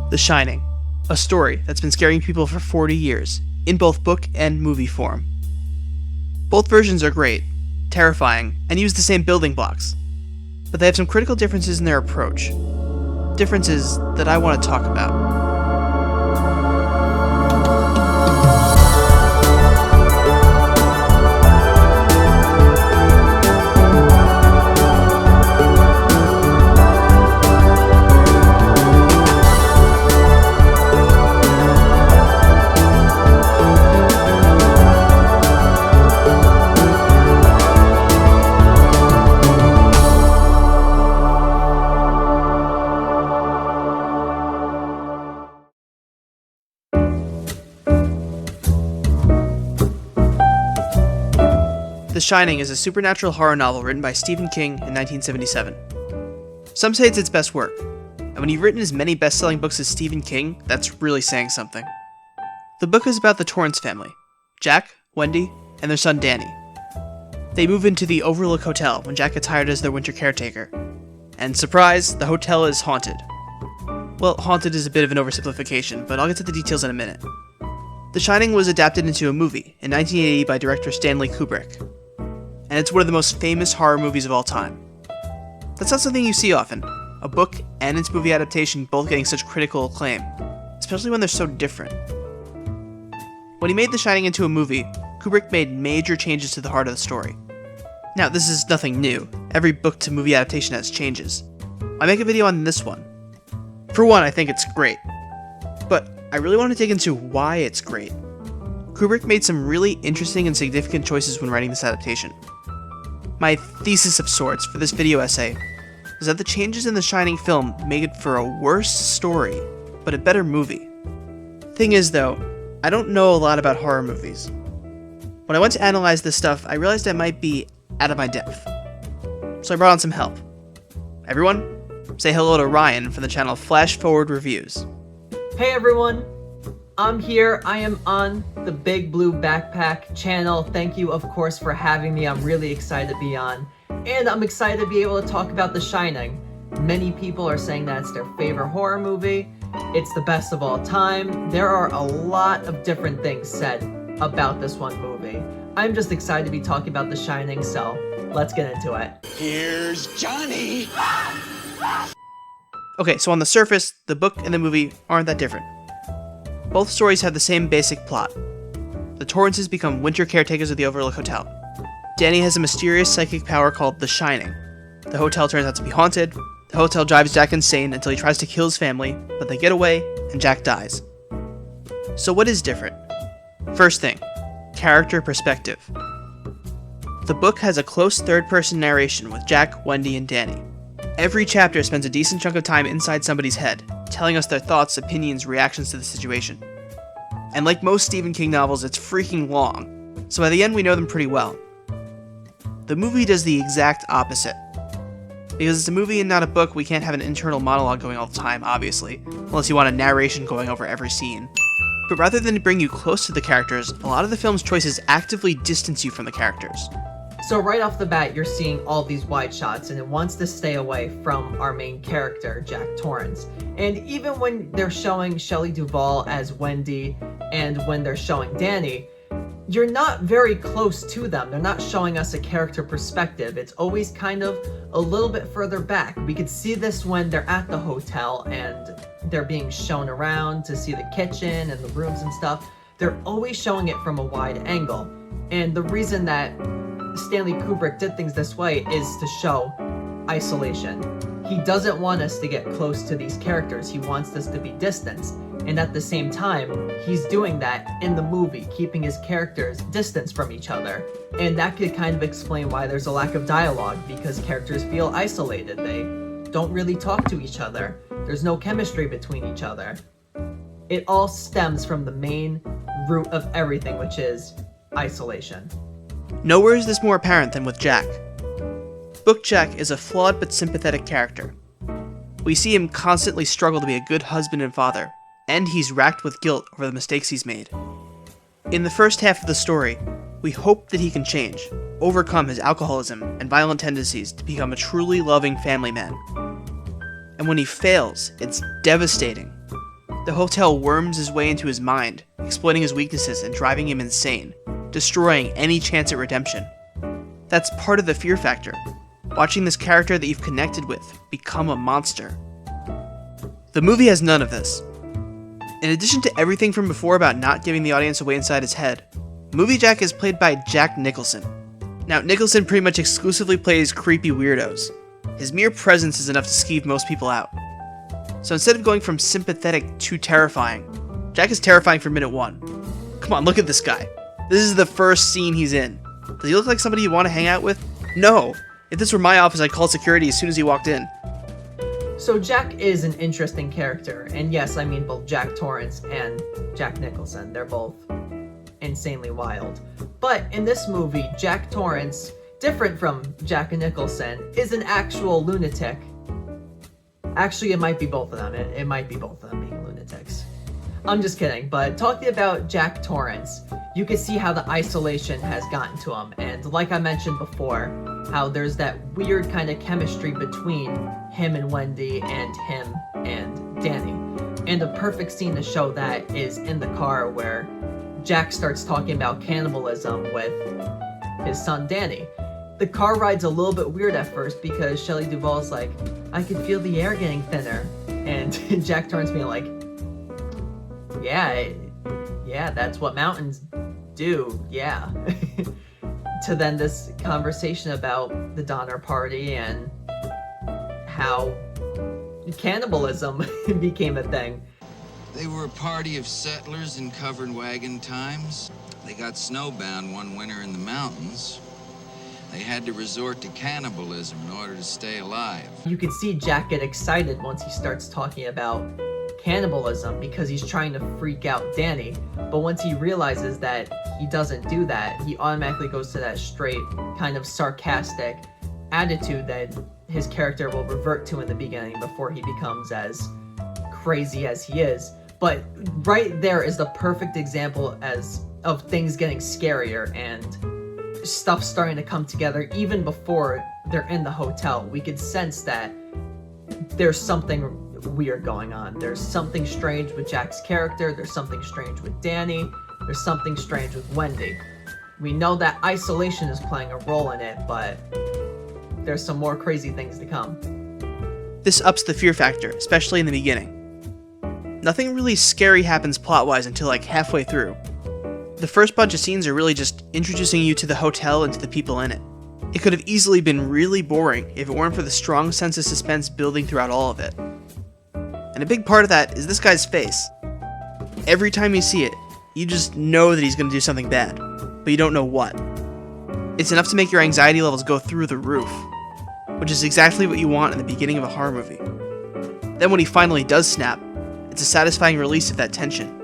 The Shining, a story that's been scaring people for 40 years, in both book and movie form. Both versions are great, terrifying, and use the same building blocks, but they have some critical differences in their approach. Differences that I want to talk about. The Shining is a supernatural horror novel written by Stephen King in 1977. Some say it's its best work, and when you've written as many best-selling books as Stephen King, that's really saying something. The book is about the Torrance family, Jack, Wendy, and their son Danny. They move into the Overlook Hotel when Jack gets hired as their winter caretaker. And surprise, the hotel is haunted. Well, haunted is a bit of an oversimplification, but I'll get to the details in a minute. The Shining was adapted into a movie in 1980 by director Stanley Kubrick, and it's one of the most famous horror movies of all time. That's not something you see often, a book and its movie adaptation both getting such critical acclaim, especially when they're so different. When he made The Shining into a movie, Kubrick made major changes to the heart of the story. Now, this is nothing new. Every book to movie adaptation has changes. I make a video on this one. For one, I think it's great, but I really want to dig into why it's great. Kubrick made some really interesting and significant choices when writing this adaptation. My thesis of sorts for this video essay is that the changes in the Shining film make it for a worse story, but a better movie. Thing is though, I don't know a lot about horror movies. When I went to analyze this stuff, I realized I might be out of my depth. So I brought on some help. Everyone, say hello to Ryan from the channel Flash Forward Reviews. Hey everyone! I'm here. I am on the BigBlueBackpack channel. Thank you, of course, for having me. I'm really excited to be on. And I'm excited to be able to talk about The Shining. Many people are saying that it's their favorite horror movie. It's the best of all time. There are a lot of different things said about this one movie. I'm just excited to be talking about The Shining, so let's get into it. Here's Johnny! Okay, so on the surface, the book and the movie aren't that different. Both stories have the same basic plot. The Torrances become winter caretakers of the Overlook Hotel. Danny has a mysterious psychic power called The Shining. The hotel turns out to be haunted. The hotel drives Jack insane until he tries to kill his family, but they get away, and Jack dies. So what is different? First thing, character perspective. The book has a close third-person narration with Jack, Wendy, and Danny. Every chapter spends a decent chunk of time inside somebody's head, telling us their thoughts, opinions, reactions to the situation. And like most Stephen King novels, it's freaking long, so by the end we know them pretty well. The movie does the exact opposite. Because it's a movie and not a book, we can't have an internal monologue going all the time, obviously, unless you want a narration going over every scene. But rather than bring you close to the characters, a lot of the film's choices actively distance you from the characters. So right off the bat, you're seeing all these wide shots, and it wants to stay away from our main character, Jack Torrance. And even when they're showing Shelley Duvall as Wendy, and when they're showing Danny, you're not very close to them. They're not showing us a character perspective. It's always kind of a little bit further back. We could see this when they're at the hotel, and they're being shown around to see the kitchen and the rooms and stuff. They're always showing it from a wide angle. And the reason that Stanley Kubrick did things this way is to show isolation. He doesn't want us to get close to these characters. He wants us to be distanced. And at the same time, he's doing that in the movie, keeping his characters distanced from each other. And that could kind of explain why there's a lack of dialogue, because characters feel isolated. They don't really talk to each other. There's no chemistry between each other. It all stems from the main root of everything, which is isolation. Nowhere is this more apparent than with Jack. Book Jack is a flawed but sympathetic character. We see him constantly struggle to be a good husband and father, and he's racked with guilt over the mistakes he's made. In the first half of the story, we hope that he can change, overcome his alcoholism and violent tendencies to become a truly loving family man. And when he fails, it's devastating. The hotel worms his way into his mind, exploiting his weaknesses and driving him insane, destroying any chance at redemption. That's part of the fear factor, watching this character that you've connected with become a monster. The movie has none of this. In addition to everything from before about not giving the audience away inside his head, Movie Jack is played by Jack Nicholson. Now, Nicholson pretty much exclusively plays creepy weirdos. His mere presence is enough to skeeve most people out. So instead of going from sympathetic to terrifying, Jack is terrifying from minute one. Come on, look at this guy. This is the first scene he's in. Does he look like somebody you want to hang out with? No. If this were my office, I'd call security as soon as he walked in. So Jack is an interesting character, and yes, I mean both Jack Torrance and Jack Nicholson. They're both insanely wild. But in this movie, Jack Torrance, different from Jack Nicholson, is an actual lunatic. Actually, it might be both of them. It might be both of them being lunatics. I'm just kidding, but talking about Jack Torrance, you can see how the isolation has gotten to him, and like I mentioned before, how there's that weird kind of chemistry between him and Wendy and him and Danny. And the perfect scene to show that is in the car where Jack starts talking about cannibalism with his son Danny. The car ride's a little bit weird at first because Shelley Duvall's like, I can feel the air getting thinner, and Jack Torrance being like, yeah, that's what mountains do, yeah. To then this conversation about the Donner Party and how cannibalism became a thing. They were a party of settlers in covered wagon times. They got snowbound one winter in the mountains. They had to resort to cannibalism in order to stay alive. You can see Jack get excited once he starts talking about cannibalism because he's trying to freak out Danny. But once he realizes that he doesn't do that, he automatically goes to that straight, kind of sarcastic attitude that his character will revert to in the beginning before he becomes as crazy as he is. But right there is the perfect example of things getting scarier and stuff starting to come together even before they're in the hotel. We could sense that there's something weird going on. There's something strange with Jack's character, there's something strange with Danny, there's something strange with Wendy. We know that isolation is playing a role in it, but there's some more crazy things to come. This ups the fear factor, especially in the beginning. Nothing really scary happens plot-wise until like halfway through. The first bunch of scenes are really just introducing you to the hotel and to the people in it. It could have easily been really boring if it weren't for the strong sense of suspense building throughout all of it. And a big part of that is this guy's face. Every time you see it, you just know that he's going to do something bad, but you don't know what. It's enough to make your anxiety levels go through the roof, which is exactly what you want in the beginning of a horror movie. Then when he finally does snap, it's a satisfying release of that tension.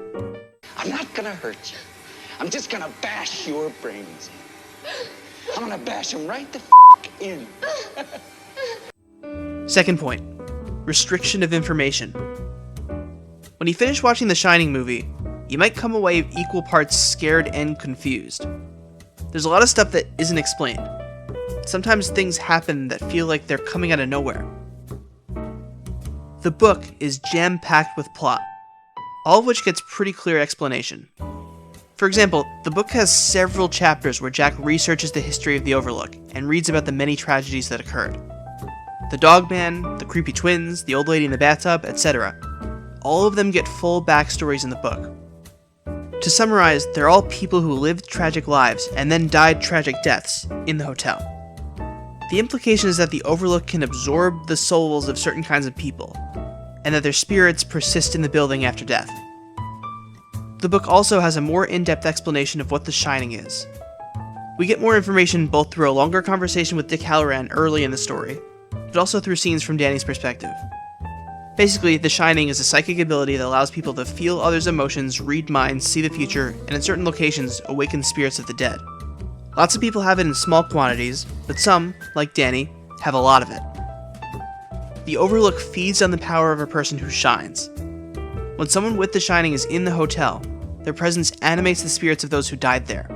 I'm not gonna hurt you. I'm just gonna bash your brains in. I'm gonna bash them right the in. Second point, restriction of information. When you finish watching the Shining movie, you might come away equal parts scared and confused. There's a lot of stuff that isn't explained. Sometimes things happen that feel like they're coming out of nowhere. The book is jam-packed with plot, all of which gets pretty clear explanation. For example, the book has several chapters where Jack researches the history of the Overlook and reads about the many tragedies that occurred. The dog man, the creepy twins, the old lady in the bathtub, etc. All of them get full backstories in the book. To summarize, they're all people who lived tragic lives and then died tragic deaths in the hotel. The implication is that the Overlook can absorb the souls of certain kinds of people, and that their spirits persist in the building after death. The book also has a more in-depth explanation of what The Shining is. We get more information both through a longer conversation with Dick Halloran early in the story, but also through scenes from Danny's perspective. Basically, The Shining is a psychic ability that allows people to feel others' emotions, read minds, see the future, and in certain locations, awaken spirits of the dead. Lots of people have it in small quantities, but some, like Danny, have a lot of it. The Overlook feeds on the power of a person who shines. When someone with The Shining is in the hotel, their presence animates the spirits of those who died there.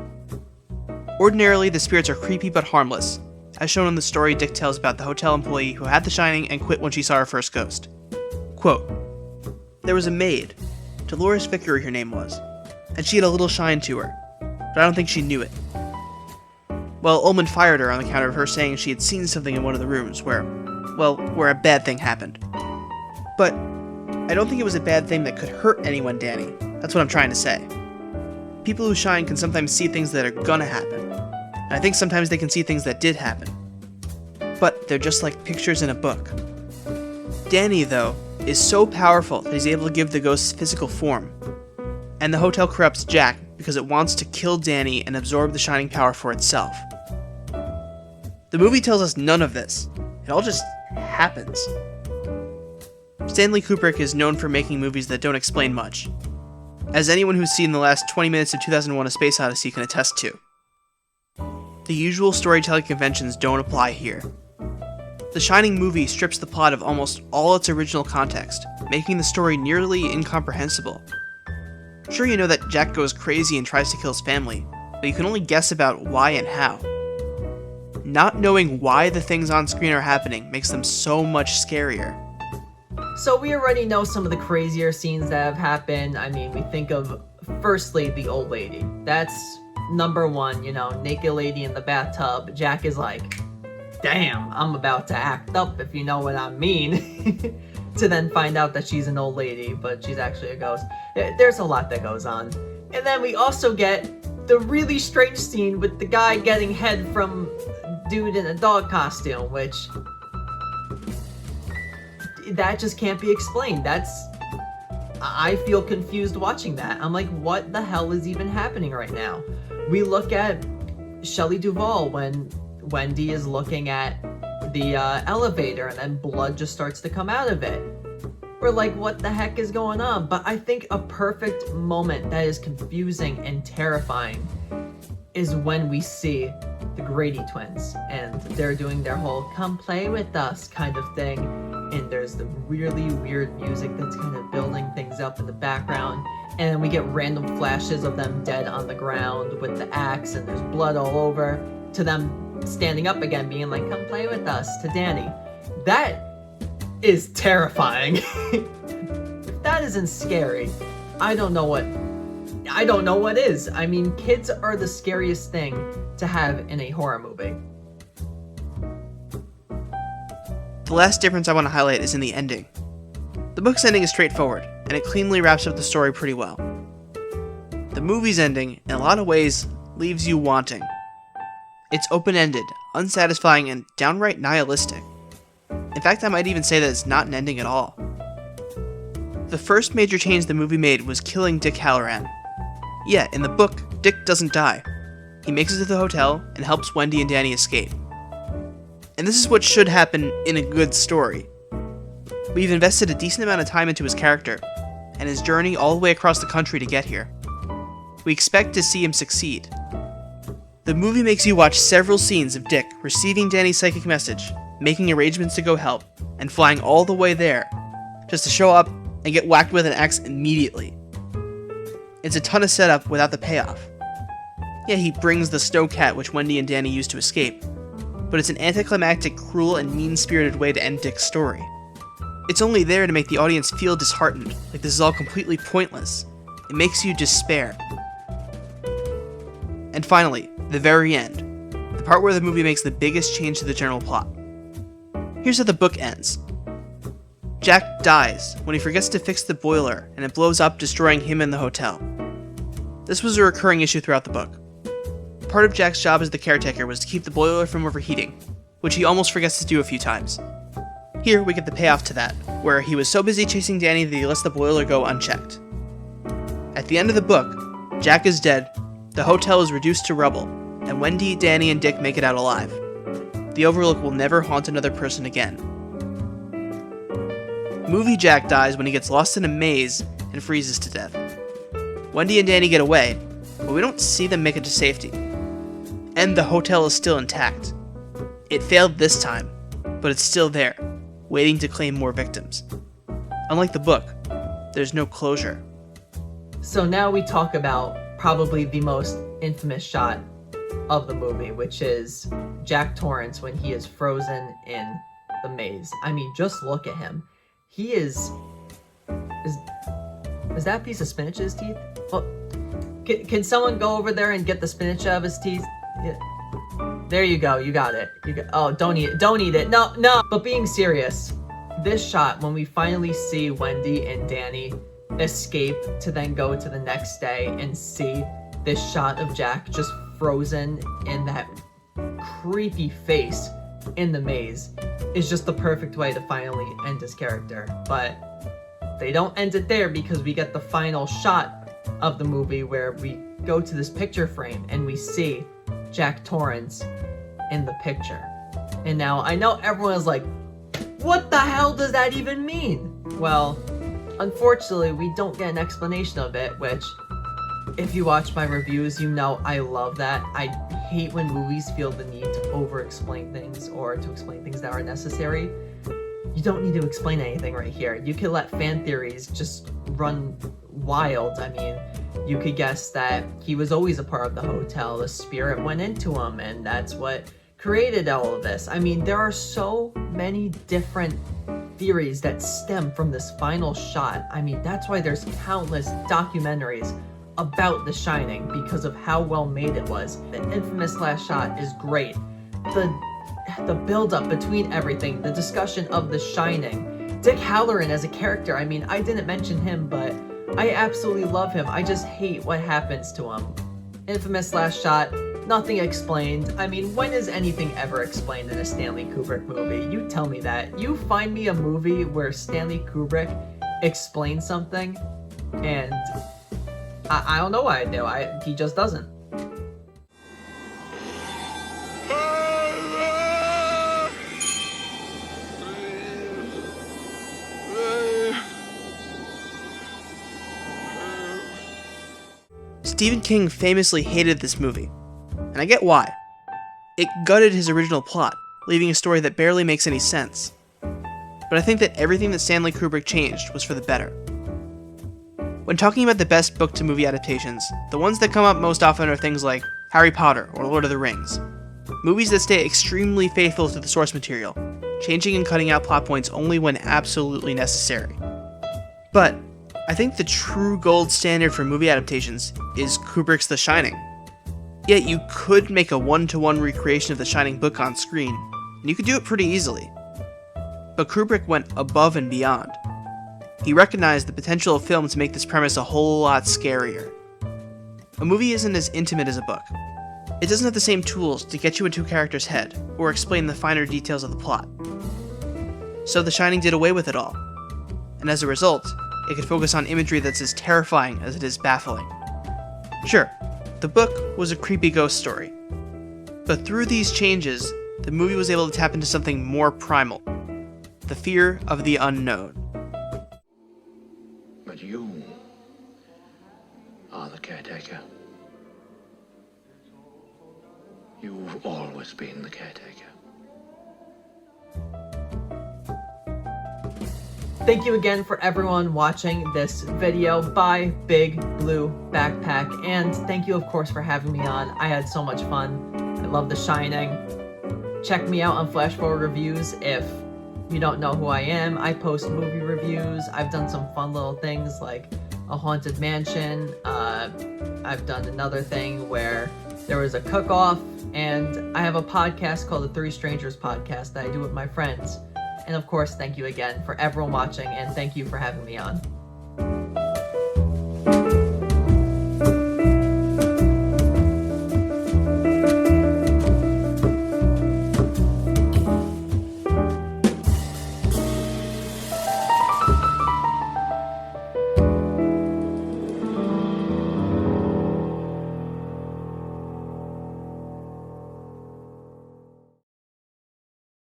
Ordinarily, the spirits are creepy but harmless, as shown in the story Dick tells about the hotel employee who had The Shining and quit when she saw her first ghost. Quote, "There was a maid. Dolores Vickery her name was, and she had a little shine to her, but I don't think she knew it. Well, Ullman fired her on account of her saying she had seen something in one of the rooms where a bad thing happened. But I don't think it was a bad thing that could hurt anyone, Danny. That's what I'm trying to say. People who shine can sometimes see things that are gonna happen, and I think sometimes they can see things that did happen. But they're just like pictures in a book. Danny, though, is so powerful that he's able to give the ghosts physical form. And the hotel corrupts Jack because it wants to kill Danny and absorb the shining power for itself. The movie tells us none of this. It all just happens. Stanley Kubrick is known for making movies that don't explain much, as anyone who's seen the last 20 minutes of 2001: A Space Odyssey can attest to. The usual storytelling conventions don't apply here. The Shining movie strips the plot of almost all its original context, making the story nearly incomprehensible. Sure, you know that Jack goes crazy and tries to kill his family, but you can only guess about why and how. Not knowing why the things on screen are happening makes them so much scarier. So we already know some of the crazier scenes that have happened. I mean, we think of, firstly, the old lady. That's number one, naked lady in the bathtub. Jack is like, damn, I'm about to act up, if you know what I mean. To then find out that she's an old lady, but she's actually a ghost. There's a lot that goes on. And then we also get the really strange scene with the guy getting head from dude in a dog costume, which that just can't be explained. I feel confused watching that. I'm like, what the hell is even happening right now? We look at Shelley Duvall when Wendy is looking at the elevator and then blood just starts to come out of it. We're like, what the heck is going on? But I think a perfect moment that is confusing and terrifying is when we see the Grady twins and they're doing their whole come play with us kind of thing, and there's the really weird music that's kind of building things up in the background, and then we get random flashes of them dead on the ground with the axe and there's blood all over, to them standing up again being like, come play with us, to Danny. That is terrifying. If that isn't scary, I don't know what is. I mean, kids are the scariest thing to have in a horror movie. The last difference I want to highlight is in the ending. The book's ending is straightforward, and it cleanly wraps up the story pretty well. The movie's ending, in a lot of ways, leaves you wanting. It's open-ended, unsatisfying, and downright nihilistic. In fact, I might even say that it's not an ending at all. The first major change the movie made was killing Dick Halloran. Yeah, in the book, Dick doesn't die. He makes it to the hotel and helps Wendy and Danny escape. And this is what should happen in a good story. We've invested a decent amount of time into his character, and his journey all the way across the country to get here. We expect to see him succeed. The movie makes you watch several scenes of Dick receiving Danny's psychic message, making arrangements to go help, and flying all the way there, just to show up and get whacked with an axe immediately. It's a ton of setup without the payoff. Yeah, he brings the snowcat which Wendy and Danny used to escape, but it's an anticlimactic, cruel, and mean-spirited way to end Dick's story. It's only there to make the audience feel disheartened, like this is all completely pointless. It makes you despair. And finally, the very end, the part where the movie makes the biggest change to the general plot. Here's how the book ends. Jack dies when he forgets to fix the boiler and it blows up, destroying him and the hotel. This was a recurring issue throughout the book. Part of Jack's job as the caretaker was to keep the boiler from overheating, which he almost forgets to do a few times. Here we get the payoff to that, where he was so busy chasing Danny that he lets the boiler go unchecked. At the end of the book, Jack is dead, the hotel is reduced to rubble, and Wendy, Danny, and Dick make it out alive. The Overlook will never haunt another person again. Movie Jack dies when he gets lost in a maze and freezes to death. Wendy and Danny get away, but we don't see them make it to safety. And the hotel is still intact. It failed this time, but it's still there, waiting to claim more victims. Unlike the book, there's no closure. So now we talk about probably the most infamous shot of the movie, which is Jack Torrance when he is frozen in the maze. I mean, just look at him. He is Is that a piece of spinach in his teeth? Well, can someone go over there and get the spinach out of his teeth? Yeah. There you go. You got it. Oh, don't eat it. Don't eat it. No, no. But being serious, this shot, when we finally see Wendy and Danny escape to then go to the next day and see this shot of Jack just frozen in that creepy face in the maze, is just the perfect way to finally end his character. But they don't end it there, because we get the final shot of the movie where we go to this picture frame and we see Jack Torrance in the picture. And now I know everyone's like, what the hell does that even mean? Well, unfortunately, we don't get an explanation of it, which, if you watch my reviews, you know I love that. I hate when movies feel the need to over-explain things or to explain things that are necessary. You don't need to explain anything right here. You can let fan theories just run wild. I mean, you could guess that he was always a part of the hotel. The spirit went into him, and that's what created all of this. I mean, there are so many different theories that stem from this final shot. I mean, that's why there's countless documentaries about The Shining, because of how well made it was. The infamous last shot is great. The build-up between everything, the discussion of The Shining, Dick Halloran as a character. I mean, I didn't mention him, but I absolutely love him. I just hate what happens to him. Infamous last shot, nothing explained. I mean, when is anything ever explained in a Stanley Kubrick movie? You tell me that. You find me a movie where Stanley Kubrick explains something, and I don't know why I do. He just doesn't. Stephen King famously hated this movie, and I get why. It gutted his original plot, leaving a story that barely makes any sense. But I think that everything that Stanley Kubrick changed was for the better. When talking about the best book-to-movie adaptations, the ones that come up most often are things like Harry Potter or Lord of the Rings. Movies that stay extremely faithful to the source material, changing and cutting out plot points only when absolutely necessary. But I think the true gold standard for movie adaptations is Kubrick's The Shining. Yet you could make a one-to-one recreation of The Shining book on screen, and you could do it pretty easily. But Kubrick went above and beyond. He recognized the potential of film to make this premise a whole lot scarier. A movie isn't as intimate as a book. It doesn't have the same tools to get you into a character's head, or explain the finer details of the plot. So The Shining did away with it all, and as a result, it could focus on imagery that's as terrifying as it is baffling. Sure, the book was a creepy ghost story, but through these changes, the movie was able to tap into something more primal, the fear of the unknown. But you are the caretaker. You've always been the caretaker. Thank you again for everyone watching this video by BigBlueBackpack, and thank you of course for having me on. I had so much fun. I love The Shining. Check me out on Flash Forward Reviews if you don't know who I am. I post movie reviews. I've done some fun little things like a haunted mansion. I've done another thing where there was a cook-off, and I have a podcast called the Three Strangers Podcast that I do with my friends. And of course, thank you again for everyone watching, and thank you for having me on.